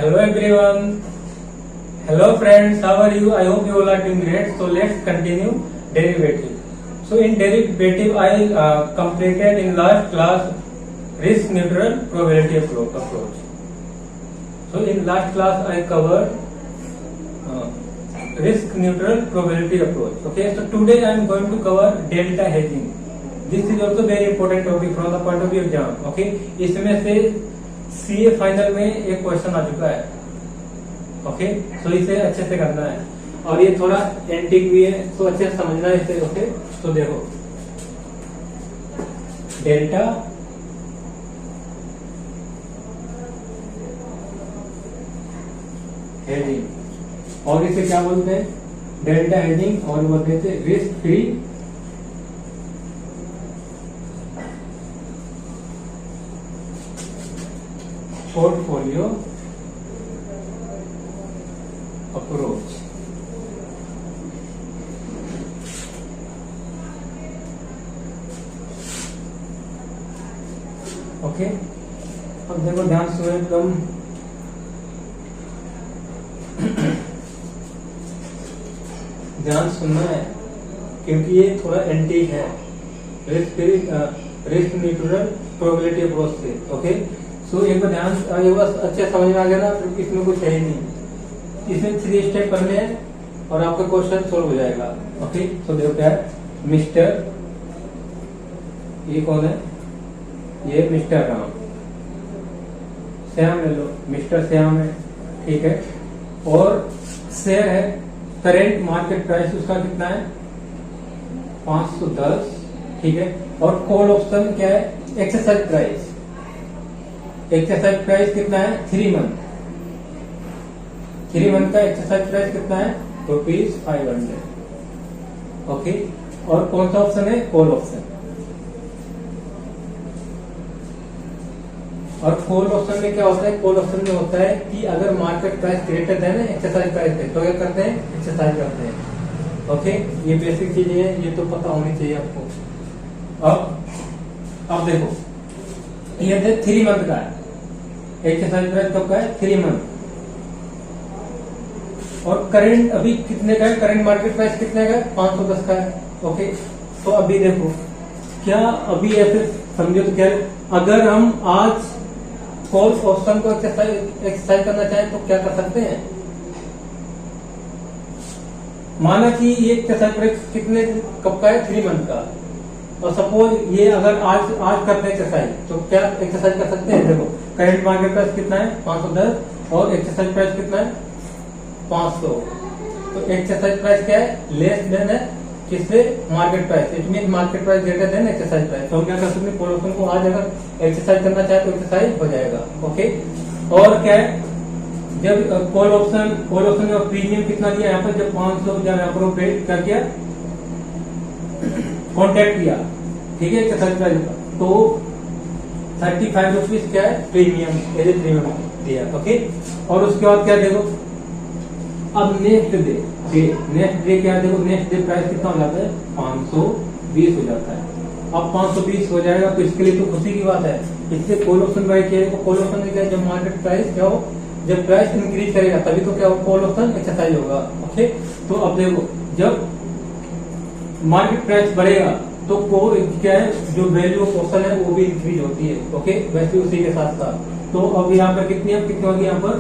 Hello everyone. Hello friends, how are you? I hope you all are doing great. So let's continue derivative. So in derivative, I completed in last class risk neutral probability approach. So in last class I covered risk neutral probability approach. Okay, so today I am going to cover delta hedging. This is also very important topic from the point of view exam. Okay, इसमें से CA final में एक question आ चुका है. Okay, सो इसे अच्छे से करना है और ये थोड़ा एंटिक भी है, तो अच्छे से समझना है इसे. ओके, तो देखो डेल्टा हेजिंग और इसे क्या बोलते हैं? डेल्टा हेजिंग और बोलते हैं risk free portfolio approach. Okay, अब देखो ध्यान से एकदम ध्यान सुनना है क्योंकि ये थोड़ा एंटीक है. रिस्क न्यूट्रल प्रोबेबिलिटी अप्रोच से. ओके, सो एक बार ध्यान ये बस अच्छे समझ में आ गया ना, फिर इसमें कुछ है ही नहीं. इसमें 3 स्टेप करने हैं और आपका क्वेश्चन सोल्व हो जाएगा. ओके, तो देखो क्या है. मिस्टर, ये कौन है? ये मिस्टर राम. श्याम ले लो, मिस्टर श्याम है. ठीक है, और शेयर है. करेंट मार्केट प्राइस उसका कितना है? 510. ठीक है, और कॉल ऑप्शन क्या है? Exercise price. एक्सरसाइज प्राइस कितना है? 3 मंथ. 3 मंथ का एक्सरसाइज प्राइस कितना है? ₹500. ओके, और कौन सा ऑप्शन है? Call option. और कॉल ऑप्शन में क्या होता है? कॉल ऑप्शन में होता है कि अगर market price greater than exercise price है तो क्या करते हैं? एक्सरसाइज करते हैं. ओके, ये बेसिक चीजें हैं, ये तो पता होनी चाहिए आपको. अब देखो, ये 3 मंथ का है. एक्सरसाइज प्राइस कब का है? 3 मंथ. और करंट अभी कितने का है? करंट मार्केट प्राइस कितने का है? 510 का है. ओके, तो अभी देखो क्या अभी ऐसे समझो तो क्या है? अगर हम आज कॉल ऑप्शन को एक्सरसाइज करना चाहें तो क्या कर सकते हैं? माना कि ये एक्सरसाइज प्राइस कितने कब का है? 3 मंथ का. और सपोज ये अगर आज करते हैं एक्सरसाइज तो क्या एक्सरसाइज कर सकते हैं? देखो करंट मार्केट प्राइस कितना है? 510 और एक्सरसाइज प्राइस कितना है? 500. तो एक्सरसाइज प्राइस क्या है? लेस देन है किससे? Market price. It mean market price greater than exercise price. तो हम क्या कर सकते हैं? कॉल ऑप्शन को आज अगर एक्सरसाइज करना चाहे तो एक्सरसाइज हो जाएगा. ओके, और क्या है? जब कॉल ऑप्शन में प्रीमियम कितना दिया यहाँ पर? जब 500 जब यहाँ पर पेड कर किया, कॉन्टेक्ट किया, ठीक है, एक्सरसाइज प्राइस का, तो 35 रुपीज क्या है? प्रीमियम. प्रीमियम दिया. ओके, और उसके बाद क्या देखो, अब नेक्स्ट डे क्या देखो, नेक्स्ट डे प्राइस कितना हो जाता है? 520 हो जाता है. अब 520 हो जाएगा तो इसके लिए तो खुशी की बात है. इसलिए कॉल ऑप्शन बाय किया. कॉल ऑप्शन में क्या है? जब मार्केट प्राइस क्या हो, जब प्राइस इंक्रीज करेगा तभी तो क्या हो? कॉल ऑप्शन एक्सरसाइज होगा. ओके, तो अब देखो जब मार्केट प्राइस बढ़ेगा तो क्या है? जो वैल्यू ऑफ ऑप्शन है वो भी इंक्रीज होती है. ओके, वैसे उसी के साथ साथ. तो अब यहाँ पर कितनी होगी? यहाँ पर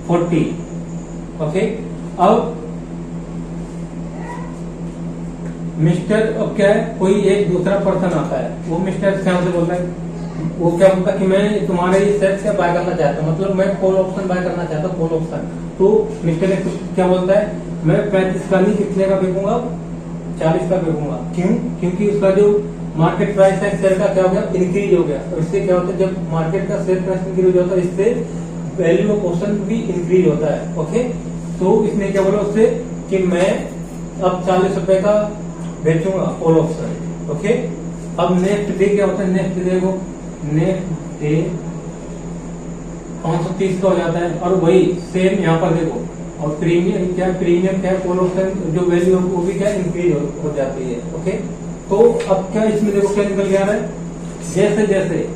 40. ओके, अब मिस्टर, अब क्या है? कोई एक दूसरा पर्सन आता है, वो मिस्टर श्याम से बोलता है. वो क्या बोलता है कि मैं तुम्हारे इस शेयर से बाय करना चाहता हूँ, मतलब मैं कॉल ऑप्शन बाय करना चाहता हूँ. कॉल ऑप्शन तो मिस्टर ने क्या बोलता है? मैं 35 का नहीं, कितने का बेचूंगा? 40 का बेचूंगा. क्यों? क्योंकि उसका जो मार्केट प्राइस है शेयर का क्या हो गया? इंक्रीज हो गया. और इससे क्या होता है? जब मार्केट का शेयर प्राइस इंक्रीज होता है इससे वैल्यू ऑफ ऑप्शन भी इंक्रीज होता है. ओके, तो इसने क्या बोला उससे कि मैं अब 40 रुपए का बेचूंगा कॉल ऑप्शन. ओके, अब नेक्स्ट डे क्या होता है? नेक्स्ट डे को नेक्स्ट डे 530 का हो जाता है. और वही सेम यहाँ पर देखो, और प्रीमियम क्या है? कॉल ऑप्शन जो वैल्यू है वो भी क्या इंक्रीज हो जाती है. ओके, तो अब क्या इसमें देखो क्या निकल गया है? जैसे जैसे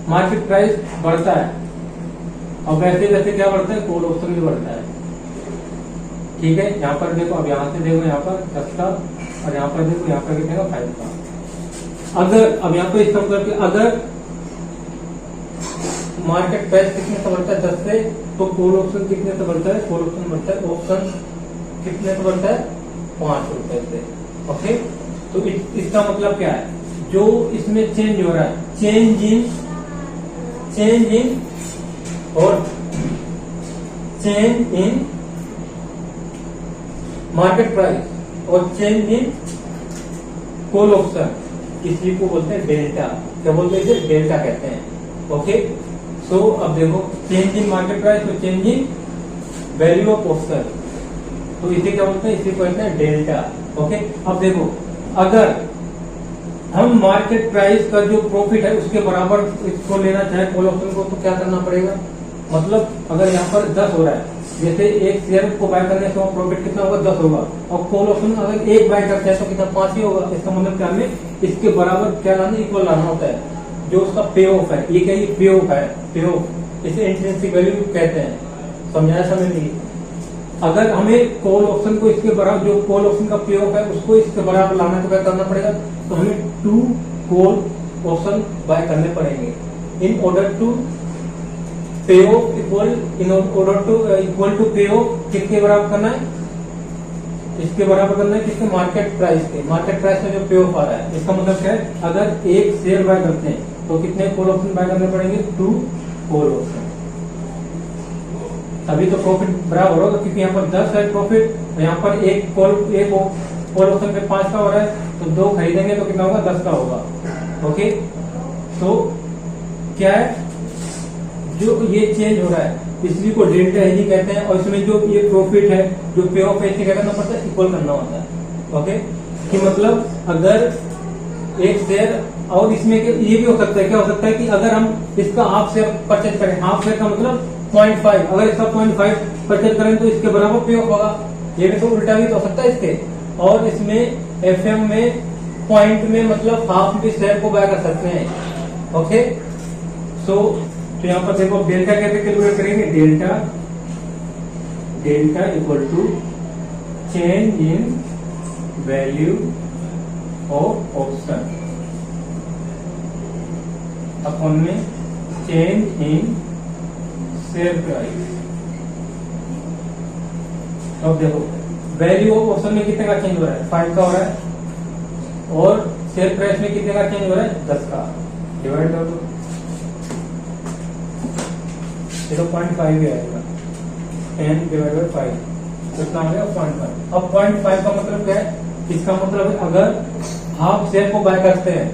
मार्केट प्राइस बढ़ता है और वैसे वैसे क्या बढ़ता है, कॉल ऑप्शन भी बढ़ता है। ठीक है, यहाँ पर देखो, अब यहाँ से देखो, यहाँ पर 10 का, और यहाँ पर देखो, यहाँ पर कितने का, 5 का। अगर अब यहाँ पर इसका मतलब कि अगर मार्केट प्राइस कितने से बढ़ता है, 10 से, तो कॉल ऑप्शन कितने से बढ़ता है, कॉल ऑप्शन बढ़ता है, ऑप्शन कितने से बढ़ता है, 5 रुपए से। ओके, तो इसका मतलब क्या है, जो इसमें चेंज हो रहा है, चेंज इन और चेंज इन मार्केट प्राइस और चेंज इन कॉल ऑप्शन, इसी को बोलते हैं डेल्टा। क्या बोलते हैं इसे, डेल्टा कहते हैं। ओके, सो अब देखो, चेंज इन मार्केट प्राइस और change in value of option, तो इसे क्या बोलते हैं, इसे कहते हैं डेल्टा। ओके, अब देखो, अगर हम मार्केट प्राइस का जो प्रॉफिट है उसके बराबर इसको लेना चाहे कॉल ऑप्शन को, तो क्या करना पड़ेगा, मतलब अगर यहाँ पर 10 हो रहा है, जैसे एक शेयर को बाय करने से प्रॉफिट कितना होगा, 10 होगा, और कॉल ऑप्शन अगर एक बाय करते हैं तो कितना, 5 ही होगा। इसका मतलब क्या, हमें इसके बराबर क्या लाना, इक्वल लाना होता है, जो उसका पे ऑफ है। ये क्या, ये पे ऑफ है, पे ऑफ, इसे इंट्रिंसिक वैल्यू कहते हैं। समझाया, समझ नहीं। अगर हमें कॉल ऑप्शन को इसके बराबर, जो कॉल ऑप्शन का पे ऑफ है उसको इसके बराबर लाना है, तो क्या करना पड़ेगा, तो हमें 2 कॉल ऑप्शन बाय करने पड़ेंगे in order to pay off equal, in order to equal to pay off किसके बराबर करना है, इसके बराबर करना है किसके, मार्केट प्राइस के। मार्केट प्राइस में जो पे ऑफ आ रहा है, इसका मतलब क्या है, अगर एक शेयर बाय करते हैं तो कितने कॉल ऑप्शन बाय करने पड़ेंगे, 2 कॉल ऑप्शन, तभी तो प्रॉफिट बराबर होगा। क्योंकि यहाँ पर 10 है प्रॉफिट, यहाँ पर एक कॉल ऑप्शन पे 5 का हो रहा है, तो 2 खरीदेंगे तो कितना होगा, 10 का होगा। ओके, तो क्या है, जो ये चेंज हो रहा है इसी को डेल्टा हेजिंग कहते हैं। और इसमें जो ये प्रॉफिट है, जो पे ऑफ है, इसे क्या करना पड़ता है, इक्वल करना होता है। ओके, कि मतलब अगर एक शेयर, और इसमें ये भी हो सकता है, क्या हो सकता है कि अगर हम इसका हाफ शेयर परचेज करें, हाफ शेयर का मतलब 0.5, अगर इसका 0.5 परचेज करें तो इसके बराबर पे ऑफ होगा। ये भी तो उल्टा भी तो हो सकता है इसके। और इसमें एफएम में पॉइंट में मतलब हाफ भी शेयर को बाय कर सकते हैं। ओके, सो तो यहाँ पर देखो, डेल्टा कैसे कैलकुलेट करेंगे, delta equal to change in value of option upon में चेंज इन शेयर प्राइस। अब देखो, वैल्यू ऑफ ऑप्शन में कितने का चेंज हो रहा है, 5 का हो रहा है, और शेयर प्राइस में कितने का चेंज हो रहा है, 10 का। डिवाइड कर दो, 0.5 ही आएगा, 10 डिवाइड बाई 5 कितना आ गया, 0.5। अब 0.5 का मतलब क्या है, इसका मतलब है अगर हाफ शेयर को बाय करते हैं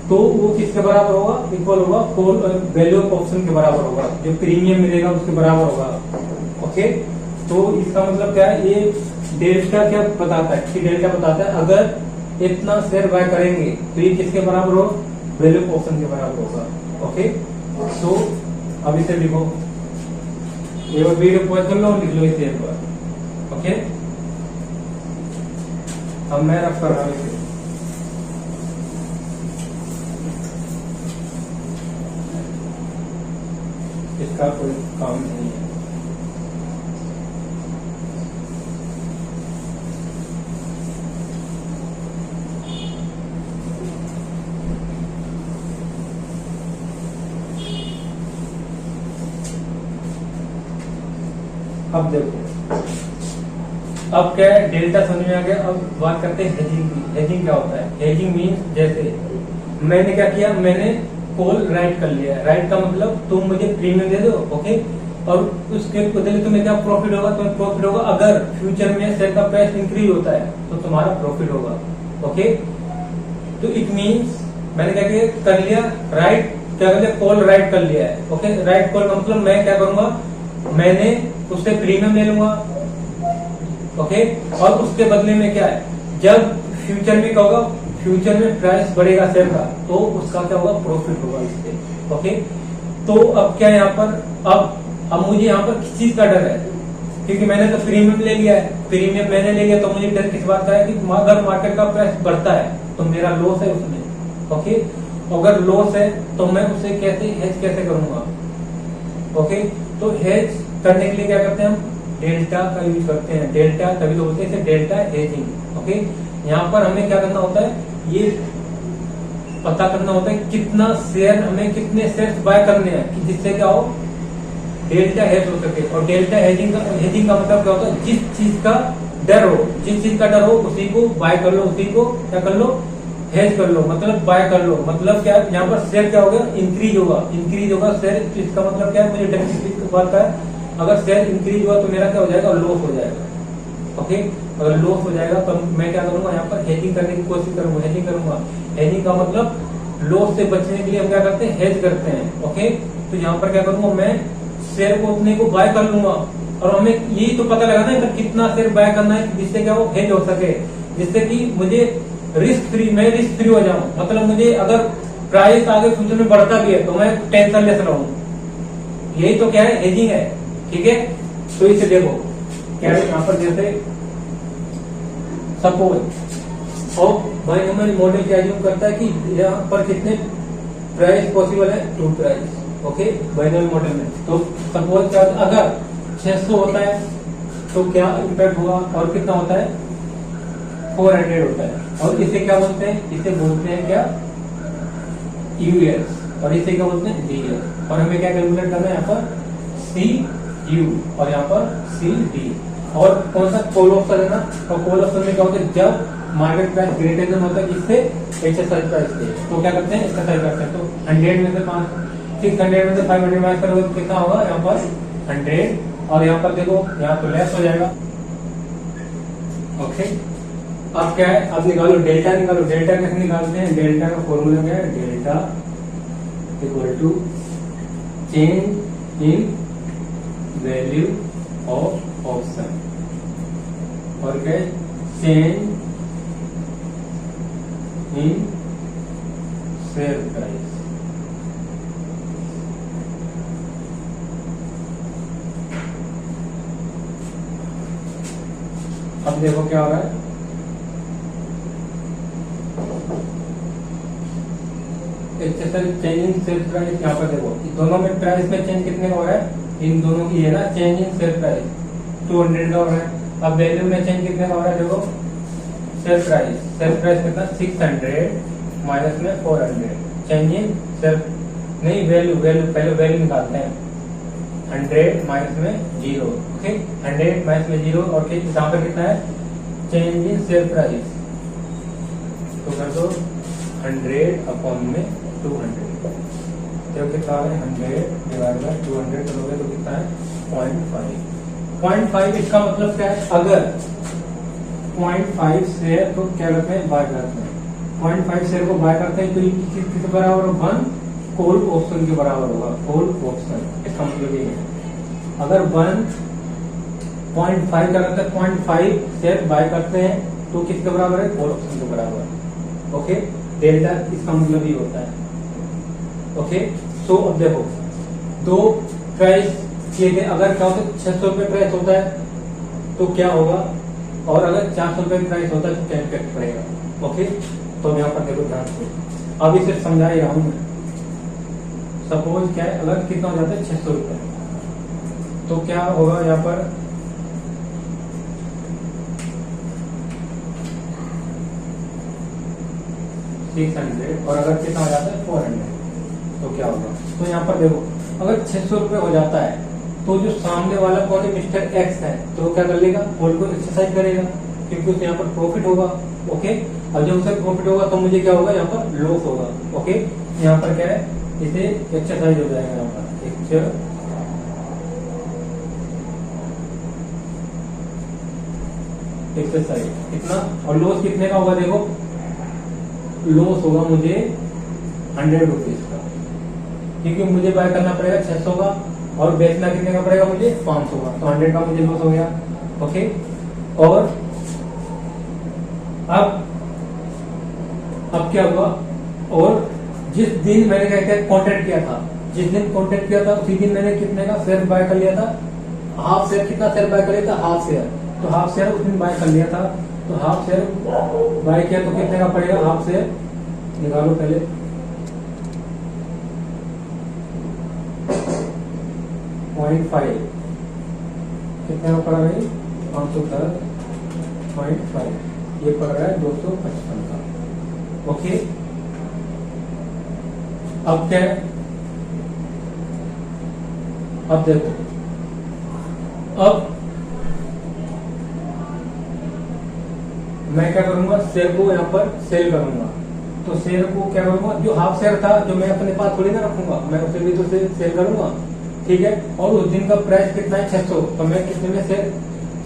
तो वो किसके बराबर होगा, इक्वल होगा कॉल वैल्यू ऑफ ऑप्शन के बराबर होगा, जो प्रीमियम मिलेगा उसके बराबर होगा। ओके, तो इसका मतलब क्या है, ये डेल्टा क्या बताता है, कि डेल्टा बताता है अगर इतना शेयर बाय करेंगे तो ये किसके बराबर हो, वैल्यू ऑफ ऑप्शन के बराबर होगा। ओके, तो अब इसे लिखो, ये वीडियो पॉज कर लो और लिख लो इसे एक बार। ओके, अब मैं रख कर रहा हूँ इसे। इसका कोई काम नहीं है। अब देखो, अब क्या है, डेल्टा समझ में आ गया। अब बात करते हैं हेजिंग की। हेजिंग क्या होता है, हेजिंग मीन्स जैसे मैंने क्या किया, मैंने कॉल राइट कर लिया। राइट का मतलब तुम मुझे प्रीमियम दे दो, ओके, और उसके बदले तुम्हें क्या प्रॉफिट होगा, तुम्हें प्रॉफिट होगा अगर फ्यूचर में शेयर का प्राइस इंक्रीज होता है तो तुम्हारा प्रॉफिट होगा। ओके, तो इट मीन्स मैंने क्या कर लिया, राइट क्या कर लिया, कॉल राइट कर लिया है। ओके, राइट कॉल का मतलब मैं क्या करूंगा, मैंने उससे प्रीमियम ले लूंगा। ओके, और उसके बदले में क्या है, जब फ्यूचर में क्या होगा, फ्यूचर में प्राइस बढ़ेगा शेयर का तो उसका क्या होगा, प्रॉफिट होगा इससे। ओके, तो अब क्या यहाँ पर, अब मुझे यहाँ पर किस चीज का डर है, क्योंकि मैंने तो प्रीमियम ले लिया है। प्रीमियम मैंने ले लिया तो मुझे डर किस बात का है कि अगर मार्केट का प्राइस बढ़ता है तो मेरा लॉस है उसमें। ओके, अगर लॉस है तो मैं उसे कैसे हेज कैसे करूंगा, ओके, तो हेज करने के लिए क्या करते हैं हम, डेल्टा का यूज करते हैं। डेल्टा तभी तो बोलते हैं इसे डेल्टा हेजिंग। ओके, यहाँ पर हमें क्या करना होता है, ये पता करना होता है कितना शेयर, हमें कितने शेयर बाय करने हैं कि जिससे क्या हो, डेल्टा हेज हो सके। और डेल्टा हेजिंग का मतलब क्या होता है, जिस चीज का डर हो, जिस चीज का डर हो उसी को बाय कर लो, उसी को क्या कर लो, हेज कर लो, मतलब बाय कर लो। मतलब क्या, यहाँ पर शेयर क्या होगा, इंक्रीज होगा, इंक्रीज होगा शेयर। इसका मतलब क्या है, मुझे डेफिनेटली बात का है, अगर शेयर इंक्रीज हुआ तो मेरा क्या हो जाएगा, लॉस हो जाएगा। ओके, अगर लॉस हो जाएगा तो मैं क्या करूंगा, यहाँ पर हेजिंग करने की कोशिश करूंगा, हेजिंग करूंगा। हेजिंग का मतलब लॉस से बचने के लिए हम क्या करते हैं, हेज करते हैं। ओके, तो यहाँ पर क्या करूंगा, मैं शेयर को उतने को बाय कर लूंगा। और हमें यही तो पता लगा ना कितना शेयर बाय करना है जिससे क्या वो हेज हो सके, जिससे कि मुझे रिस्क फ्री, मैं रिस्क फ्री हो जाऊं। मतलब मुझे अगर प्राइस आगे फ्यूचर में बढ़ता भी है तो मैं टेंशन लेस रहूं। यही तो क्या है, हेजिंग है। ठीक है, तो इसे देखो क्या है यहाँ पर, जैसे सपोज और भाई हमारे मॉडल क्या यूज करता है कि यहाँ पर कितने प्राइस पॉसिबल है, 2 प्राइस। ओके, बाइनरी मॉडल में तो सपोज क्या होता है, अगर 600 होता है तो क्या इम्पैक्ट होगा, और कितना होता है, 400 होता है। और इसे क्या बोलते हैं, इसे बोलते हैं क्या, यूएस, और इसे क्या बोलते हैं, डीएस। और हमें क्या कैलकुलेट करना है, यहाँ पर सी यू और यहाँ पर सी डी। और कौन सा, कॉल ऑप्शन है ना, और कॉल ऑप्शन में क्या होता है, जब मार्केट प्राइस ग्रेटर देन होता है इससे एक्सरसाइज प्राइस के, तो क्या करते हैं, एक्सरसाइज करते हैं। तो 100 में से 600 में से 500 माइनस करोगे तो कितना होगा, यहाँ पर 100। और यहाँ पर देखो, यहाँ तो लेस हो जाएगा। ओके, अब क्या है, अब निकालो डेल्टा, निकालो। डेल्टा कैसे निकालते हैं, डेल्टा का फॉर्मूला क्या है, delta equal to change in value of option, और क्या है, चेंज इन शेयर प्राइस। अब देखो क्या हो रहा है, चेंज इन सेल प्राइस। यहाँ पर देखो दोनों में प्राइस में चेंज कितने का हो रहा है, इन दोनों की है ना, चेंज इन सेल प्राइस 200 का हो रहा है। अब वैल्यू में चेंज कितने का हो रहा है, देखो सेल प्राइस कितना, 600 माइनस में 400। चेंज इन सेल नहीं, वैल्यू पहले वैल्यू निकालते हैं, 100 माइनस में 0। ओके, 100 माइनस में 0, और यहाँ पर कितना है, चेंज इन सेल प्राइस, तो कर दो 100 अपॉन में 200। तो कितना है, 100 डिवाइड बाय 200 करोगे तो कितना है, 0.5। इसका मतलब क्या है, अगर 0.5 शेयर को क्या करते हैं, बाय करते हैं। 0.5 शेयर को बाय करते हैं तो ये किसके बराबर होगा, 1 कॉल ऑप्शन के बराबर होगा, कॉल ऑप्शन। इसका मतलब ये है, अगर 1.5 क्या करते हैं, 0.5 शेयर बाय करते हैं तो किसके बराबर है, कॉल ऑप्शन के बराबर। ओके, डेल्टा इसका मतलब ये होता है। ओके, सो अब देखो दो प्राइस किए गए, अगर क्या होता है 600 रुपए प्राइस होता है तो क्या होगा, और अगर 400 रुपए प्राइस होता है तो क्या इम्पैक्ट पड़ेगा। ओके, तो यहाँ पर देखो ध्यान से, अब इसे समझा रहा हूं मैं। सपोज क्या है, अगर कितना हो जाता है 600 रुपए, तो क्या होगा, यहाँ पर और अगर कितना हो जाता है 400, तो क्या होगा। तो यहाँ पर देखो, अगर 600 रुपए हो जाता है तो जो सामने वाला कौन है, मिस्टर एक्स है, तो क्या कर लेगा, कॉल को एक्सरसाइज करेगा, क्योंकि उसे यहाँ पर प्रॉफिट होगा। ओके, अब जब उसे प्रॉफिट होगा तो मुझे क्या होगा, यहाँ पर लॉस होगा। ओके, यहाँ पर क्या है, इसे एक्सरसाइज हो जाएगा, यहाँ पर एक्सरसाइज कितना, और लॉस कितने का होगा, देखो लॉस होगा मुझे 100 रुपीज का, क्योंकि मुझे बाय करना पड़ेगा 600 का, और बेचना कितने का पड़ेगा मुझे, 500 का, तो 100 का मुझे लॉस हो गया। ओके, और अब क्या हुआ, और जिस दिन मैंने क्या किया, कॉन्ट्रैक्ट किया था, जिस दिन कॉन्ट्रैक्ट किया था उसी दिन मैंने कितने का शेयर बाय कर लिया था, हाफ शेयर। कितना शेयर बाय कर लिया था, हाफ शेयर। तो हाफ शेयर उस दिन बाय कर लिया था, तो हाफ शेयर बाय किया तो कितने का पड़ेगा, हाफ शेयर निकालो पहले, 0.5 कितने का पड़ रहा है? 510.5, ये पड़ रहा है 255 का। ओके, अब क्या है? अब देखो, अब मैं क्या करूंगा, शेयर को यहाँ पर सेल करूंगा। तो शेयर को क्या करूंगा, जो हाफ शेयर था जो मैं अपने पास थोड़ी ना रखूंगा, मैं उसे भी तो सेल करूंगा, ठीक है। और उस दिन का प्राइस कितना है? 600, तो मैं कितने में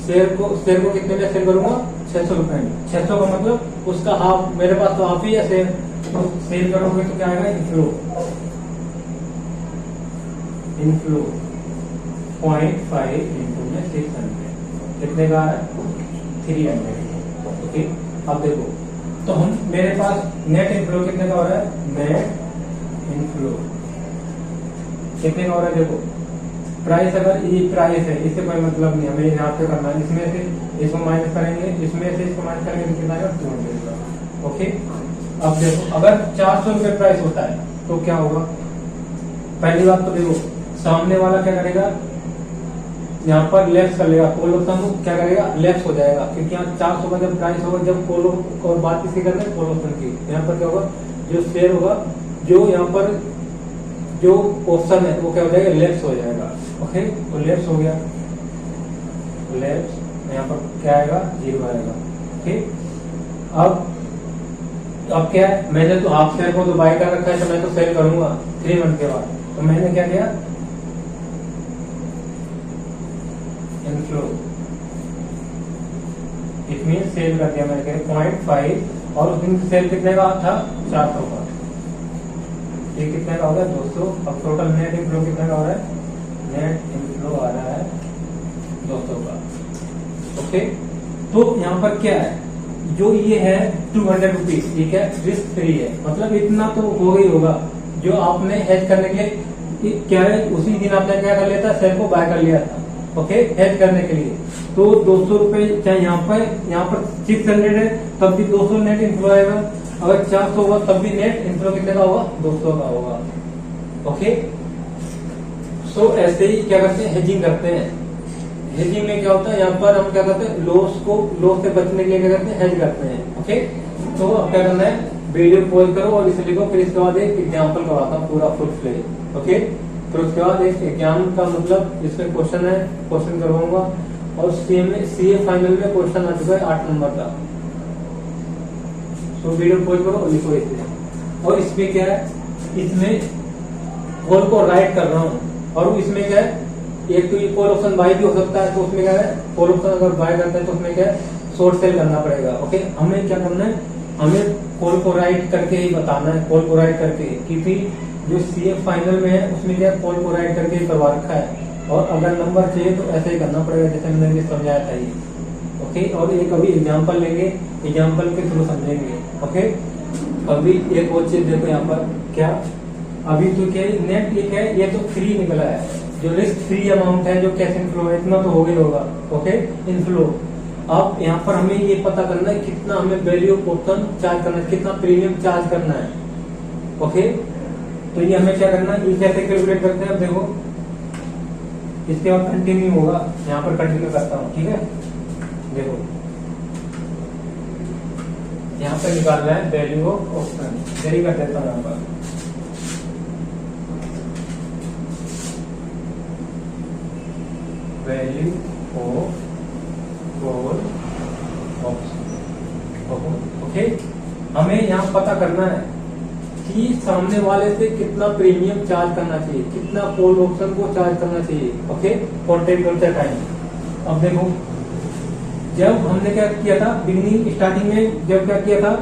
शेयर को कितने में सेल करूंगा? 600 रुपए में। 600 का मतलब उसका हाफ, मेरे पास तो हाफ ही है शेयर, तो सेल करोगे तो क्या आएगा? इनफ्लो 0.5 इंटू में 600 कितने का है? 300। ओके, अब देखो, तो हम मेरे पास नेट इनफ्लो कितने का हो रहा है? नेट इनफ्लो कितने का हो रहा है? देखो, प्राइस, अगर ये प्राइस है इससे कोई मतलब नहीं, हमें यहाँ पे करना है, इसमें से इसको माइनस करेंगे, इसमें से इसको माइनस करेंगे तो कितना आएगा? 200 का। ओके, अब देखो, अगर 400 रुपए प्राइस होता है तो क्या होगा? पहली बात तो देखो, सामने वाला क्या करेगा, यहाँ पर लेफ्ट कर लेगा, कॉल ऑप्शन को क्या करेगा? लेफ्ट हो जाएगा, क्योंकि यहाँ 400 का जब प्राइस होगा, जब कॉल और बात किसी करना है? कॉल ऑप्शन की। यहाँ पर क्या होगा, जो शेयर होगा, जो यहाँ पर जो ऑप्शन है वो क्या हो जाएगा? लेफ्ट हो जाएगा। ओके, तो लेफ्ट हो गया, लेफ्ट, यहाँ पर क्या आएगा? 0 आएगा। ओके, अब क्या है, मैंने तो हाफ शेयर को तो बाय कर रखा है, तो मैं तो सेल करूंगा 3 मंथ के बाद। तो मैंने क्या किया? इनफ्लो इट मीन सेल कर दिया मैंने 0.5, और उस दिन सेल कितने का था? 400 का। ये कितने का हो गया? 200। अब टोटल नेट इनफ्लो कितने का हो रहा है? नेट इनफ्लो आ रहा है 200 का। ओके, तो यहाँ पर क्या है, जो ये है 200 रुपीज, ये क्या रिस्क फ्री है, मतलब इतना तो हो गई होगा जो आपने हेज करने के लिए क्या है, उसी दिन आपने क्या कर लिया था? शेयर को बाय कर लिया था। ओके, हेज करने के लिए तो 200 रुपए, चाहे यहाँ पर 600 है तब भी 200 नेट इनफ्लो आएगा, अगर 400 होगा तब भी नेट इनफ्लो कितने का होगा? 200 का होगा। ओके, सो ऐसे ही क्या करते हैं? हेजिंग करते हैं। हेजिंग में क्या होता है, यहाँ पर हम क्या करते हैं? लॉस से बचने के लिए क्या करते हैं? हेज करते हैं। ओके, तो अब क्या करना है? वीडियो पॉज करो और इसे लिखो, फिर इसके बाद एक एग्जाम्पल करवाता हूँ पूरा फुल फ्लेज। ओके, फिर उसके बाद एक एग्जाम का मतलब इसमें क्वेश्चन है, क्वेश्चन करवाऊंगा, और सीए फाइनल में क्वेश्चन आ चुका है 8 नंबर का। तो वीडियो पॉज करो और लिखो इसे। और इसमें क्या है, इसमें कॉल को राइट कर रहा हूँ, और इसमें क्या है, एक तो ये कॉल ऑप्शन बाय भी हो सकता है, तो उसमें क्या है, कॉल ऑप्शन अगर बाय करते हैं तो उसमें क्या है? शॉर्ट सेल करना पड़ेगा। ओके, हमें क्या करना है? हमें कॉल को राइट करके ही बताना है, कॉल को राइट करके, क्योंकि जो सीए फाइनल में है उसमें क्या कॉल को राइट करके ही करवा रखा है, और अगर नंबर चाहिए तो ऐसे ही करना पड़ेगा जैसे मैंने भी समझाया था ये। ओके, और एक अभी एग्जांपल लेंगे, एग्जांपल के थ्रू समझेंगे। ओके, अभी एक और चीज देखो यहाँ पर क्या, अभी तो क्या नेट एक है, ये तो फ्री निकला है, जो रिस्क फ्री अमाउंट है, जो कैश इनफ्लो है, इतना तो हो गई होगा। Okay, inflow. अब यहाँ पर हमें ये पता करना है कितना हमें वैल्यू ऑप्शन चार्ज करना है, कितना प्रीमियम चार्ज करना है। ओके, तो ये हमें क्या करना है? ये कैसे कैलकुलेट करते हैं? अब देखो, इसके बाद कंटिन्यू होगा, यहाँ पर कंटिन्यू करता हूँ, ठीक है। देखो, यहाँ पर निकाल रहा है वैल्यू ऑफ ऑप्शन, जरी कर देता हूँ यहाँ पर। Value of call option. Okay, हमें यहाँ पता करना है कि सामने वाले से कितना प्रीमियम चार्ज करना चाहिए, कितना कॉल ऑप्शन को चार्ज करना चाहिए। ओके, कॉन्टेक्ट करते टाइम। अब देखो, जब हमने क्या किया था बिगिनिंग स्टार्टिंग में, जब क्या किया था,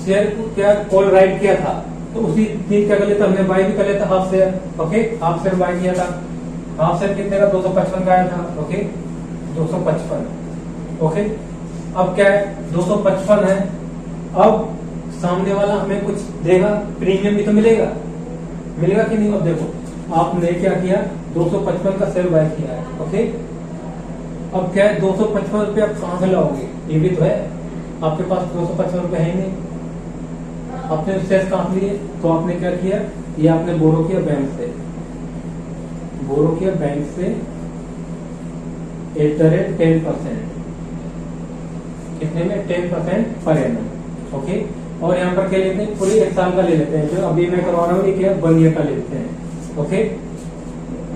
शेयर को क्या कॉल राइट किया था, तो उसी दिन क्या कर लेता, हमने बाय भी कर लेता half share. Okay, half share buy किया था, हाफ शेयर कितने का? 255 का आया था। ओके, 255। ओके, अब क्या है? 255 है। अब सामने वाला हमें कुछ देगा, प्रीमियम भी तो मिलेगा कि नहीं? अब देखो, आपने क्या किया? 255 का शेयर बाय किया है। ओके, अब क्या है? 255 रुपये आप कहां से लाओगे? ये भी तो है, आपके पास 255 रुपये है नहीं, आपने शेयर कहां लिए? तो आपने क्या किया? ये आपने बोरो किया बैंक से। बोरो किया बैंक से @10%, कितने में 10% पर एनम। ओके, और यहाँ पर क्या लेते हैं, पूरे 1 साल का ले लेते हैं, जो अभी मैं करवा रहा हूँ ये क्या 1 ईयर का ले लेते हैं। ओके,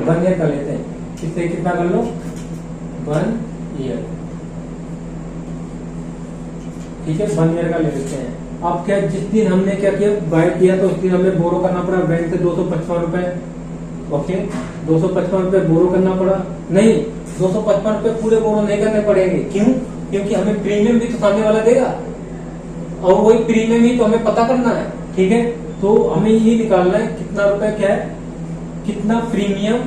1 ईयर का लेते हैं, इससे कितना कर लो 1 ईयर, ठीक है 1 ईयर का ले लेते हैं। अब क्या, जिस दिन हमने क्या किया बाय किया तो उस दिन हमें बोरो करना पड़ा बैंक से 255 रुपए। ओके, 255 रुपए बोरो करना पड़ा, नहीं 255 रुपए पूरे बोरो नहीं करने पड़ेंगे, क्यों, क्योंकि हमें प्रीमियम भी तो सामने वाला देगा, और वही प्रीमियम ही तो हमें पता करना है। ठीक है, तो हमें ये निकालना है कितना रुपए क्या है, कितना प्रीमियम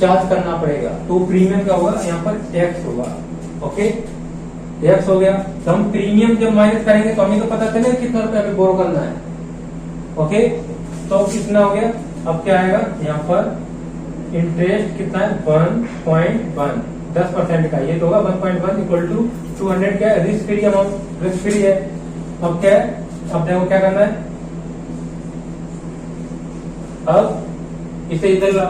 चार्ज करना पड़ेगा। तो प्रीमियम क्या होगा, यहाँ पर टैक्स होगा। ओके, टैक्स हो गया, तो हम प्रीमियम जब माइनस करेंगे तो हमें तो पता चलेगा कितना रुपए हमें बोरो करना है। ओके, तो कितना हो गया, अब क्या आएगा यहाँ पर इंटरेस्ट कितना है 1.1, 10% का, ये तो होगा 1.1 इक्वल टू 200, क्या है risk free amount, risk free है। अब क्या है, अब देखो क्या करना है, अब इसे इधर ला,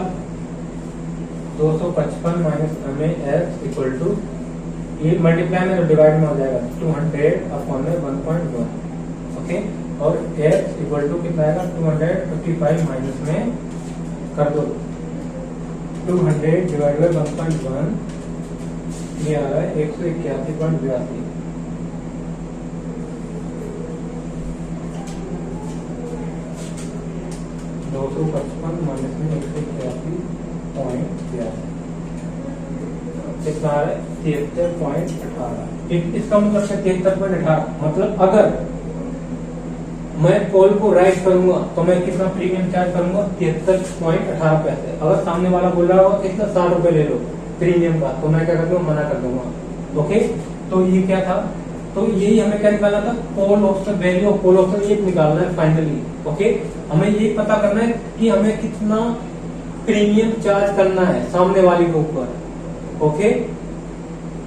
255 माइनस हमें एक्स इक्वल टू, ये मल्टीप्लाई में तो डिवाइड में हो जाएगा 200 अपॉन में 1.1। ओके, और एक्स इक्वल टू कितना आएगा 255 माइनस में कर दो 200 डिवाइड बाई 1.1, ये आ रहा है 181.82। माइनस में 181.82 कितना आ रहा है 73.18। इसका मतलब 73.18, मतलब अगर मैं कॉल को राइट करूंगा तो मैं कितना प्रीमियम चार्ज करूंगा 73.18 पैसे। अगर सामने वाला बोल रहा होगा कितना 60 रुपए ले लो प्रीमियम का, तो मैं क्या कर दूंगा, मना कर दूंगा। ओके, तो ये क्या था, तो यही हमें क्या निकालना था, call option, value of call option ये निकालना है फाइनली। ओके, हमें ये पता करना है कि हमें कितना प्रीमियम चार्ज करना है सामने वाले के ऊपर। ओके,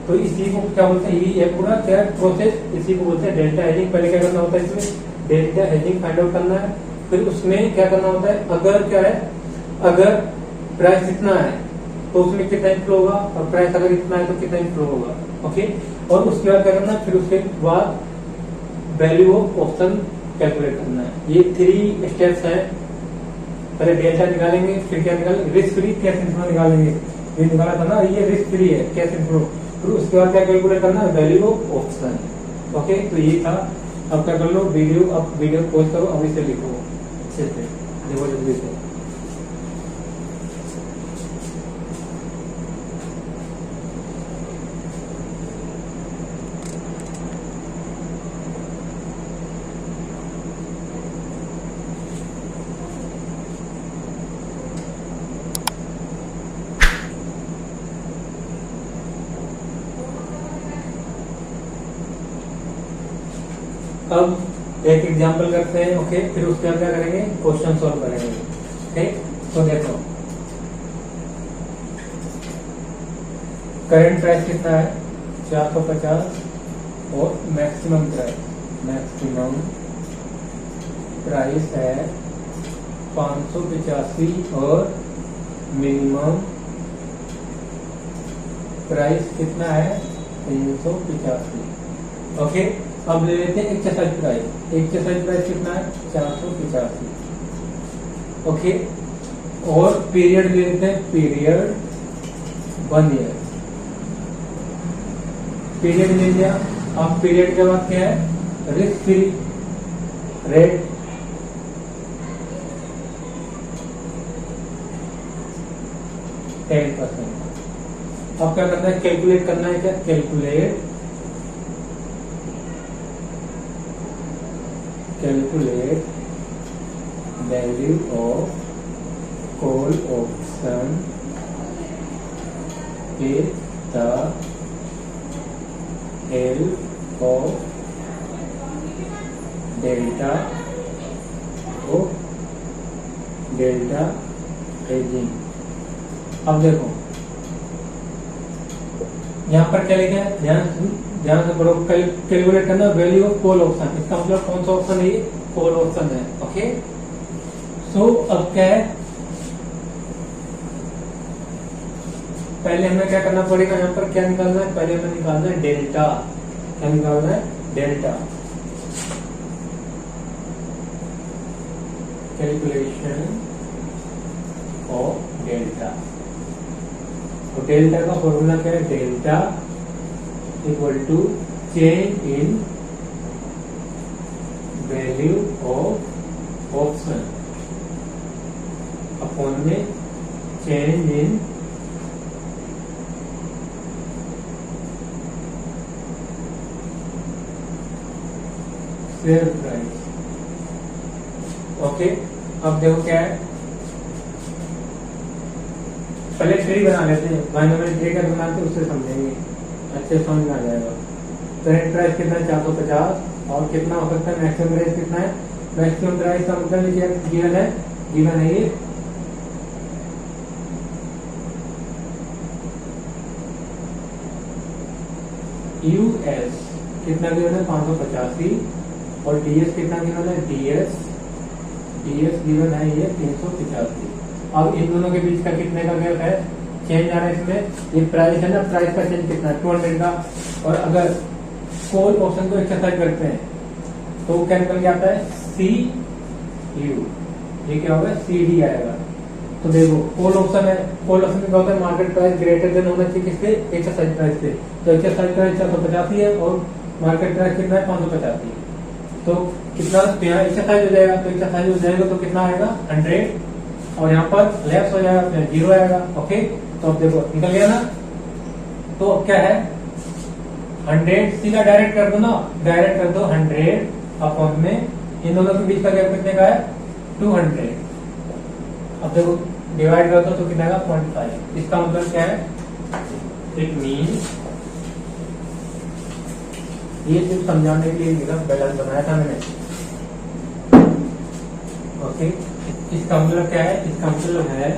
तो इसी को क्या बोलते हैं, ये पूरा क्या प्रोसेस, इसी को बोलते हैं डेल्टा हेजिंग। पहले क्या करना होता है, इसमें डेल्टा हेजिंग फाइंड आउट करना है, फिर उसमें क्या करना होता है, अगर क्या है, अगर प्राइस इतना है तो उसमें कितना इन्फ्लो होगा, और प्राइस अगर इतना है तो कितना इन्फ्लो होगा। ओके, और उसके बाद क्या करना है, फिर उसके बाद वैल्यू ऑफ ऑप्शन कैलकुलेट करना है। ये 3 स्टेप्स है, पहले डेल्टा निकालेंगे, फिर क्या निकालेंगे, रिस्क फ्री कैश इन्फ्लो निकालेंगे, ये निकाला था ना, ये रिस्क फ्री है कैश इन्फ्लो, फिर उसके बाद क्या कैलकुलेट करना है, वैल्यू ऑफ ऑप्शन। ओके, तो ये था। अब क्या कर लो, वीडियो, अब वीडियो पोस्ट करो, अभी से लिखो अच्छे से, देखो जल्दी से। अब एक एग्जांपल करते हैं। ओके, फिर उसके बाद क्या करेंगे, क्वेश्चन सॉल्व करेंगे। ओके, तो देखो करंट प्राइस कितना है 450, और मैक्सिमम प्राइस है 585, और मिनिमम प्राइस कितना है 385। ओके, अब ले लेते हैं एक्सरसाइज प्राइस। एक्सरसाइज प्राइस कितना है 485। ओके, और पीरियड ले लेते हैं, पीरियड 1 ईयर, पीरियड ले लिया। अब पीरियड के बाद क्या है, रिस्क फ्री रेट 10%। अब क्या करना है, कैलकुलेट करना है, क्या calculate value of call option with the help of delta hedging। अब देखो यहाँ पर क्या लिखा है, ध्यान से पढ़ो, कैलकुलेट करना वैल्यू ऑफ कॉल ऑप्शन। इसका मतलब कौन सा ऑप्शन है, ये कॉल ऑप्शन है। ओके, सो अब क्या है, पहले हमें क्या करना पड़ेगा, यहाँ पर क्या निकालना है, पहले हमें निकालना है डेल्टा। क्या निकालना है, डेल्टा। Calculation of delta. तो डेल्टा का फॉर्मूला क्या है, delta equal to change in value of option upon में change in share price. Okay, अब देखो क्या है, पहले ट्री बना लेते हैं, बाइनोमियल ट्री का बनाते उससे समझेंगे, अच्छे समझ में आ जाएगा। करेंट प्राइस कितना है, 450, और कितना हो सकता है, मैक्सिमम प्राइस कितना है, मैक्सिमम प्राइस का मतलब क्या गिवन है ये यूएस कितना गिवन है, 585, और डीएस कितना गिवन है, डीएस गिवन है ये 385। अब इन दोनों के बीच का कितने का गैप है, चेंज आ रहा है इसमें, ये प्राइस है ना, प्राइस का चेंज कितना है, 200 का। और अगर कोल ऑप्शन को एक्सरसाइज करते हैं तो क्या निकल के आता है, सी यू, ये क्या होगा, सी डी आएगा। तो देखो कोल ऑप्शन है, कोल ऑप्शन में क्या होता है, मार्केट प्राइस ग्रेटर देन होना चाहिए किससे, एक्सरसाइज प्राइस से। तो एक्सरसाइज प्राइस 485 है और मार्केट प्राइस कितना है, 585। तो कितना यहाँ एक्सरसाइज हो जाएगा, तो एक्सरसाइज हो जाएगा तो कितना आएगा, 100, और यहाँ पर लेस हो जाएगा, 0 आएगा। ओके, तो अब देखो निकल गया ना। तो अब क्या है, 100 सीधा डायरेक्ट कर दो ना, डायरेक्ट कर दो 100 अपॉन में इन दोनों के बीच का गैप कितने का है, 200। अब देखो डिवाइड कर दो तो कितना आएगा, 0.5। इसका मतलब क्या है, इट मीन्स, ये सिर्फ समझाने के लिए बैलेंस बनाया था मैंने। ओके, इसका मतलब क्या है, इसका मतलब है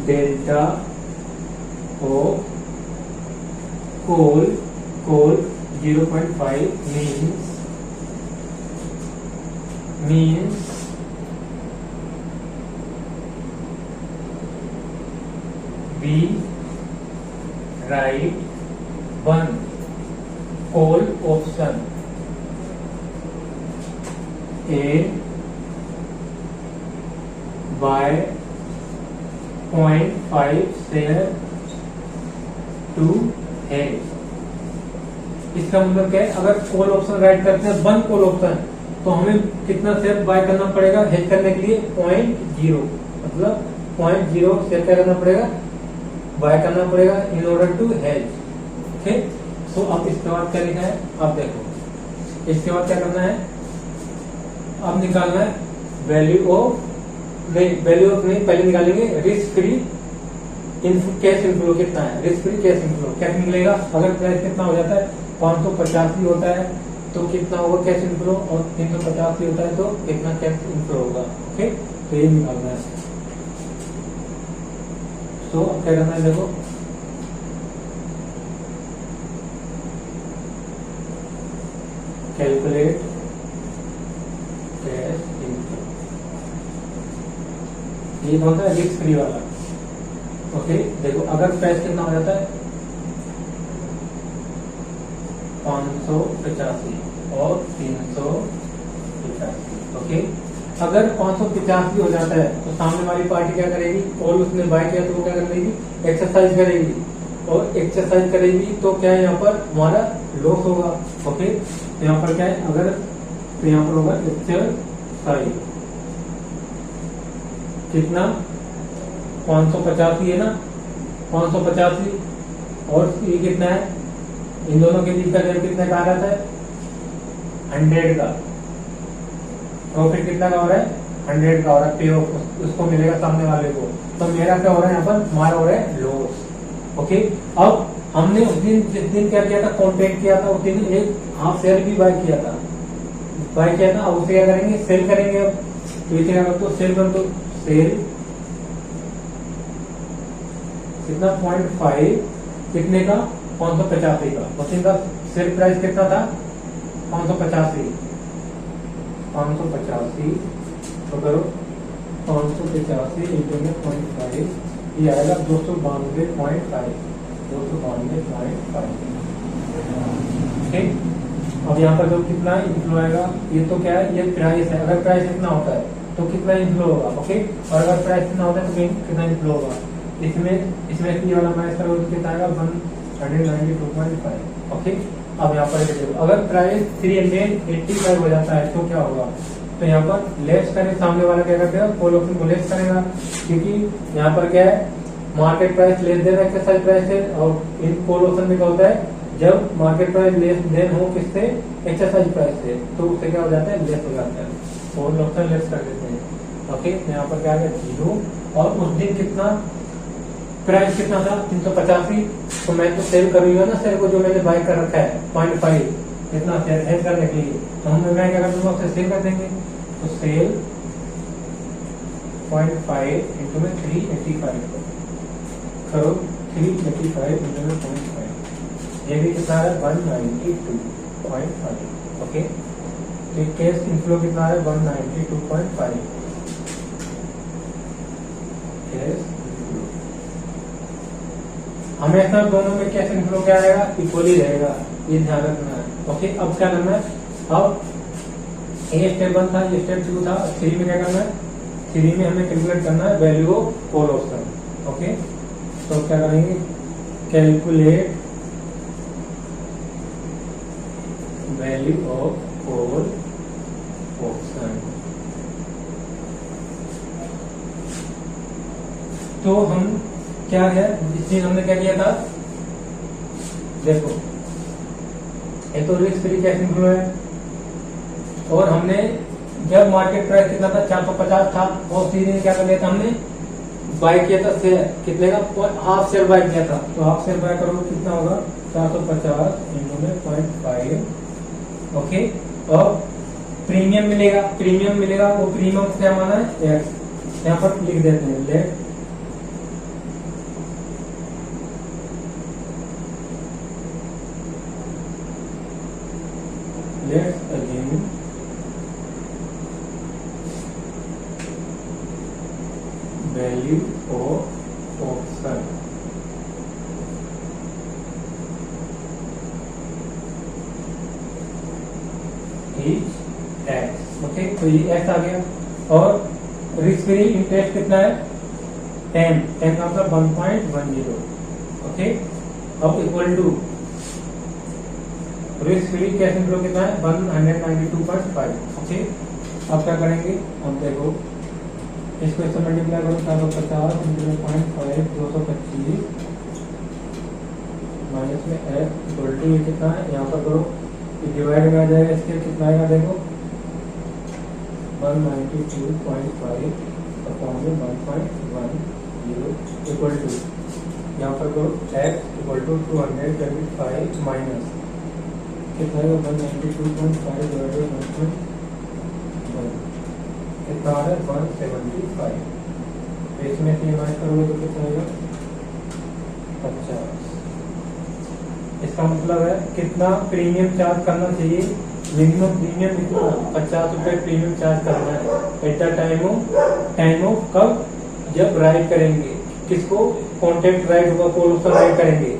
delta equal 0.5 means we write one coal option A by 0.5 share to है। इसका मतलब क्या है, अगर कॉल ऑप्शन राइट करते हैं, वन कॉल ऑप्शन, तो हमें कितना शेयर बाय करना पड़ेगा, हेज करने के लिए 0.0, मतलब 0.0 शेयर क्या करना पड़ेगा, बाय करना पड़ेगा in order to hedge. Okay, तो अब इसके बाद क्या लिखा है, अब देखो इसके बाद क्या करना है, अब निकालना है वैल्यू ऑफ नहीं, पहले निकालेंगे रिस्क फ्री कैश इनफ्लो कितना है, रिस्क फ्री कैश इनफ्लो कैसे निकलेगा, अगर प्राइस कितना हो जाता है, 585 होता है तो कितना होगा कैश इनफ्लो, और 385 होता है तो कितना कैश इनफ्लो होगा। ओके, तो ये निकालना है। तो अब क्या करना है, देखो कैलकुलेट कैश इनफ्लो, ये कौन सा रिस्क फ्री वाला। ओके, देखो अगर प्राइस कितना हो जाता है, 585 और 385। ओके, अगर 585 हो जाता है तो सामने वाली पार्टी क्या करेगी, और उसने बाय किया तो वो क्या करेगी, एक्सरसाइज करेगी, और एक्सरसाइज करेगी तो क्या है, यहाँ पर हमारा लॉस होगा। ओके, तो यहाँ पर क्या है, अगर तो यहाँ पर होगा एक्सरसाइज कितना, 585 है ना, 585, और ये कितना है, इन दोनों के बीच का गैप कितना का आ रहा है, 100 का। प्रॉफिट कितना का हो रहा है, 100 का हो रहा है, पे ऑफ उसको मिलेगा सामने वाले को। तो मेरा क्या हो रहा है, यहाँ पर हमारा हो रहा है लॉस। ओके, अब हमने उस दिन जिस दिन क्या किया था, कॉन्ट्रैक्ट किया था, उस दिन एक हाफ शेयर भी बाय किया था, अब उसे क्या करेंगे, सेल करेंगे। अब तो इसे क्या कर दो, सेल कर दो, सेल कितना, 0.5 कितने का, 585 का। मशीन का सेल प्राइस कितना था, 585, तो करो 585 इंटू में 0.5 ये आएगा 292.5, 292.5। ठीक, अब यहाँ पर जो कितना इन्फ्लो आएगा, ये तो क्या है, ये प्राइस है। अगर प्राइस इतना होता है तो कितना इन्फ्लो होगा, ओके। और अगर प्राइस इतना होता है तो कितना इन्फ्लो होगा। इसमें ये वाला माइनस करोगे तो कितना आएगा 192.5, ओके। अब यहाँ पर देखो, अगर प्राइस 385 हो जाता है तो क्या होगा, तो यहाँ पर लेस करें, सामने वाला क्या करते हैं, कॉल ऑप्शन को लेस करेगा, क्योंकि यहाँ पर क्या है, market price less than exercise price है। और इन कॉल ऑप्शन में क्या होता है, जब मार्केट प्राइस लेस देन हो किससे, एक्सरसाइज प्राइस से, तो उससे क्या हो जाता है, लेस हो जाता है, कॉल ऑप्शन लेस कर देते हैं, ओके। यहाँ पर क्या आ गया 0। और उस दिन कितना प्राइस कितना था, 385, तो मैं तो सेल करूंगा ना शेयर को, जो मैंने बाय कर रखा है 0.5 इतना सेल करने के लिए, तो मैं क्या कर दूंगा, उसे सेल कर देंगे। तो सेल 0.5 इंटू में 385 करो, 385 इंटू में 0.5, ये भी कितना है 192.5, ओके। तो कैश इनफ्लो कितना है 192.5 कैश। हमेशा दोनों में कैश इनफ्लो क्या आएगा, इक्वली रहेगा, ये ध्यान रखना है, ओके। अब क्या करना है, अब ये स्टेप 1 था, ये स्टेप 2 था, 3 में क्या करना है, 3 में हमें कैलकुलेट करना है value of call option, okay. तो क्या करेंगे, calculate value of call option. तो हम क्या है, इस चीज हमने क्या किया था, देखो ये तो रिस्क फ्री कैश इनफ्लो है, और हमने जब मार्केट प्राइस कितना था 450 था, और सीधे क्या कर लिया था, हमने बाय किया था शेयर कितने का, हाफ शेयर बाय किया था। तो हाफ शेयर बाय करोगे कितना होगा, 450 इंटू में 0.5, ओके। और प्रीमियम मिलेगा, प्रीमियम मिलेगा, वो प्रीमियम क्या माना है, एक्स, यहाँ पर लिख देते हैं, let let's assume value of option is x, okay. तो ये x आ गया। और रिस्क फ्री इंटरेस्ट कितना है 10 का मतलब 1.10, ओके। अब equal to risk free cash inflow कितना है 192.5, ओके। अब क्या करेंगे, अब देखो इसको इससे मल्टीप्लाई करो, 450 इंटू में 0.5 225 माइनस में f इक्वल टू ये कितना है, यहाँ पर करो, डिवाइड में आ जाएगा, इसके कितना आएगा देखो 192.5 अपॉन में 1.10 इक्वल टू, यहाँ पर करो x इक्वल टू 225 माइनस कितना है 192.5 डिवाइडेड बाय 1.1 कितना आ रहा है 175। तो इसमें से माइनस करोगे तो कितना आएगा 50। इसका मतलब है कितना प्रीमियम चार्ज करना चाहिए, मिनिमम प्रीमियम कितना 50 रुपए प्रीमियम चार्ज करना है एट द टाइम ऑफ कब, जब राइट करेंगे, किसको, कॉन्टेक्ट राइट होगा, कॉल ऑप्शन राइट करेंगे,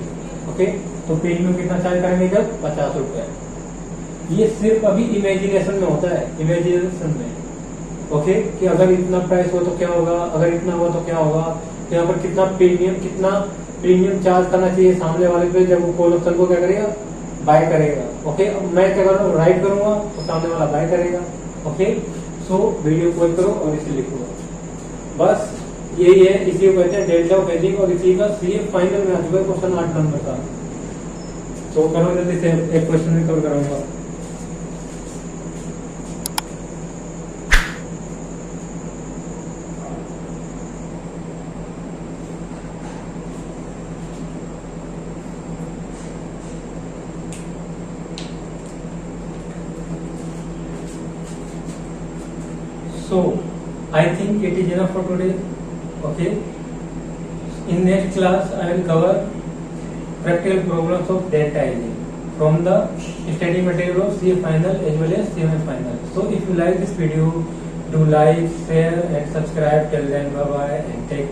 ओके। तो प्रीमियम कितना चार्ज करेंगे जब 50 रुपए। ये सिर्फ अभी इमेजिनेशन में होता है, इमेजिनेशन में, ओके, कि अगर इतना प्राइस हो तो क्या होगा, अगर इतना हुआ तो क्या होगा। तो यहाँ पर कितना प्रीमियम चार्ज करना चाहिए सामने वाले पे, जब वो कॉल ऑप्शन को क्या करेगा, बाय करेगा, ओके। अब मैं क्या कर रहा हूँ, राइट करूंगा तो सामने वाला बाय करेगा, ओके। सो वीडियो कॉल करो और इसे लिखो, बस यही है, इसी को कहते हैं डेल्टा ऑफ हेजिंग। और इसी का सी फाइनल में आ चुका है क्वेश्चन 8 नंबर का। तो करो जल्दी से, एक क्वेश्चन में कवर कराऊंगा। So I think it is enough for today. Okay. In next class I will cover practical problems of delta hedging from the study material of CA final as well as CMA final. So if you like this video, do like, share and subscribe. Till then, bye bye and take care.